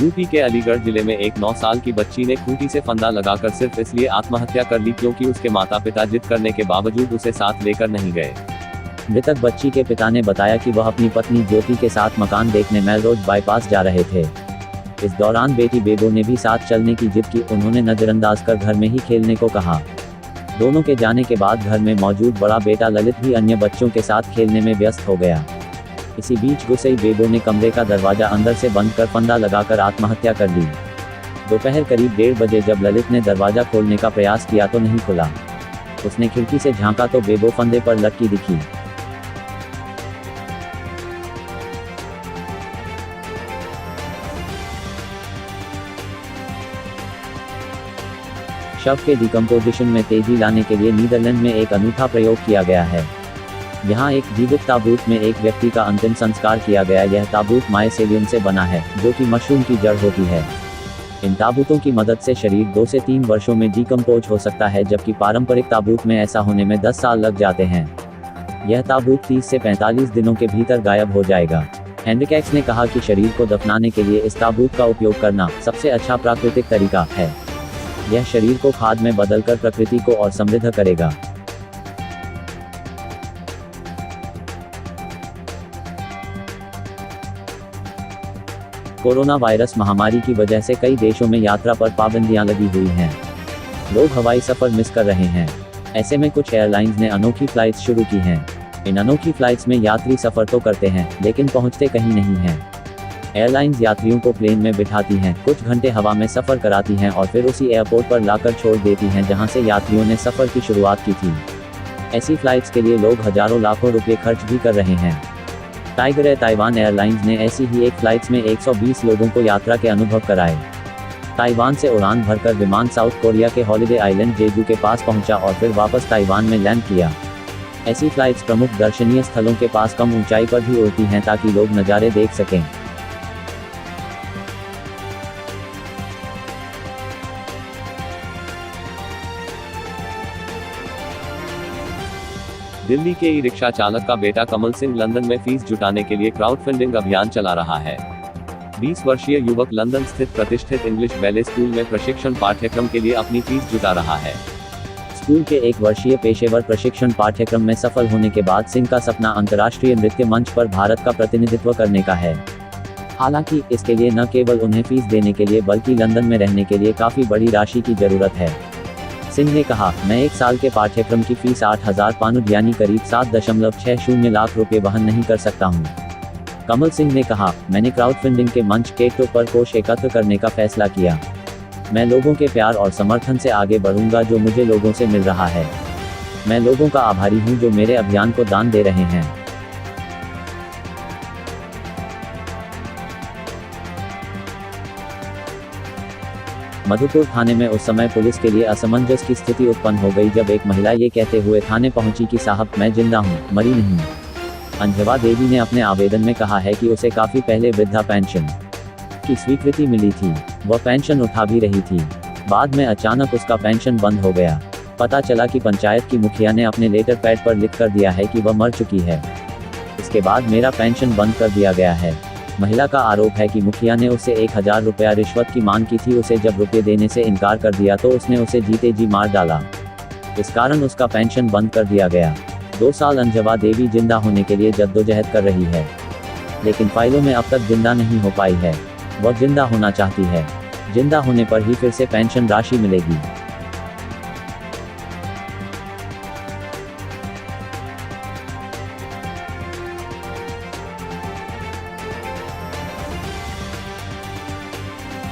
UP के अलीगढ़ जिले में एक 9 साल की बच्ची ने खूंटी से फंदा लगाकर सिर्फ इसलिए आत्महत्या कर ली क्योंकि उसके माता पिता जिद करने के बावजूद उसे साथ लेकर नहीं गए। मृतक बच्ची के पिता ने बताया कि वह अपनी पत्नी ज्योति के साथ मकान देखने मेल रोड बाईपास जा रहे थे। इस दौरान बेटी बेबो ने भी साथ चलने की जिद की। उन्होंने नजरअंदाज कर घर में ही खेलने को कहा। दोनों के जाने के बाद घर में मौजूद बड़ा बेटा ललित भी अन्य बच्चों के साथ खेलने में व्यस्त हो गया। इसी बीच गुस्सई बेबो ने कमरे का दरवाजा अंदर से बंद कर फंदा लगाकर आत्महत्या कर ली। दोपहर करीब 1:30 बजे जब ललित ने दरवाजा खोलने का प्रयास किया तो नहीं खुला। उसने खिड़की से झांका तो बेबो फंदे पर लटकी दिखी। शव के डिकम्पोजिशन में तेजी लाने के लिए नीदरलैंड में एक अनूठा प्रयोग किया गया है। यहाँ एक जीवित ताबूत में एक व्यक्ति का अंतिम संस्कार किया गया। यह ताबूत माइसेलियम से बना है, जो कि मशरूम की जड़ होती है। इन ताबूतों की मदद से शरीर 2 से 3 वर्षों में डिकम्पोज हो सकता है, जबकि पारंपरिक ताबूत में ऐसा होने में 10 साल लग जाते हैं। यह ताबूत 30 से 45 दिनों के भीतर गायब हो जाएगा। हेनरिकैक्स ने कहा कि शरीर को दफनाने के लिए इस ताबूत का उपयोग करना सबसे अच्छा प्राकृतिक तरीका है। यह शरीर को खाद में बदलकर प्रकृति को और समृद्ध करेगा। कोरोना वायरस महामारी की वजह से कई देशों में यात्रा पर पाबंदियां लगी हुई हैं। लोग हवाई सफर मिस कर रहे हैं। ऐसे में कुछ एयरलाइंस ने अनोखी फ्लाइट्स शुरू की हैं। इन अनोखी फ्लाइट्स में यात्री सफर तो करते हैं, लेकिन पहुंचते कहीं नहीं हैं। एयरलाइंस यात्रियों को प्लेन में बिठाती हैं, कुछ घंटे हवा में सफर कराती हैं और फिर उसी एयरपोर्ट पर लाकर छोड़ देती हैं जहां से यात्रियों ने सफर की शुरुआत की थी। ऐसी फ्लाइट्स के लिए लोग हजारों लाखों रुपए खर्च भी कर रहे हैं। टाइगर एयर ताइवान एयरलाइंस ने ऐसी ही एक फ्लाइट्स में 120 लोगों को यात्रा के अनुभव कराए। ताइवान से उड़ान भरकर विमान साउथ कोरिया के हॉलिडे आइलैंड जेजू के पास पहुंचा और फिर वापस ताइवान में लैंड किया। ऐसी फ्लाइट्स प्रमुख दर्शनीय स्थलों के पास कम ऊंचाई पर भी उड़ती हैं ताकि लोग नज़ारे देख सकें। दिल्ली के ई रिक्शा चालक का बेटा कमल सिंह लंदन में फीस जुटाने के लिए क्राउड फंडिंग अभियान चला रहा है। 20 वर्षीय युवक लंदन स्थित प्रतिष्ठित इंग्लिश बैले स्कूल में प्रशिक्षण पाठ्यक्रम के लिए अपनी फीस जुटा रहा है। स्कूल के 1 वर्षीय पेशेवर प्रशिक्षण पाठ्यक्रम में सफल होने के बाद सिंह का सपना अंतर्राष्ट्रीय नृत्य मंच पर भारत का प्रतिनिधित्व करने का है। हालांकि इसके लिए न केवल उन्हें फीस देने के लिए बल्कि लंदन में रहने के लिए काफी बड़ी राशि की जरूरत है। सिंह ने कहा, मैं 1 साल के पाठ्यक्रम की फीस 8,000 पाउंड यानी करीब 7.60 लाख रुपए वहन नहीं कर सकता हूं। कमल सिंह ने कहा, मैंने क्राउड फंडिंग के मंच के पर कोष एकत्र करने का फैसला किया। मैं लोगों के प्यार और समर्थन से आगे बढ़ूंगा जो मुझे लोगों से मिल रहा है। मैं लोगों का आभारी हूं जो मेरे अभियान को दान दे रहे हैं। मधुपुर थाने में उस समय पुलिस के लिए असमंजस की स्थिति उत्पन्न हो गई जब एक महिला ये कहते हुए थाने पहुंची कि साहब, मैं जिंदा हूं, मरी नहीं। अंजवा देवी ने अपने आवेदन में कहा है कि उसे काफी पहले वृद्धा पेंशन की स्वीकृति मिली थी। वह पेंशन उठा भी रही थी। बाद में अचानक उसका पेंशन बंद हो गया। पता चला कि पंचायत की मुखिया ने अपने लेटर पैड पर लिख कर दिया है कि वह मर चुकी है। इसके बाद मेरा पेंशन बंद कर दिया गया है। महिला का आरोप है कि मुखिया ने उससे 1,000 रुपया रिश्वत की मांग की थी। उसे जब रुपये देने से इनकार कर दिया तो उसने उसे जीते जी मार डाला। इस कारण उसका पेंशन बंद कर दिया गया। 2 साल अंजवा देवी जिंदा होने के लिए जद्दोजहद कर रही है, लेकिन फाइलों में अब तक जिंदा नहीं हो पाई है। वह जिंदा होना चाहती है। जिंदा होने पर ही फिर से पेंशन राशि मिलेगी।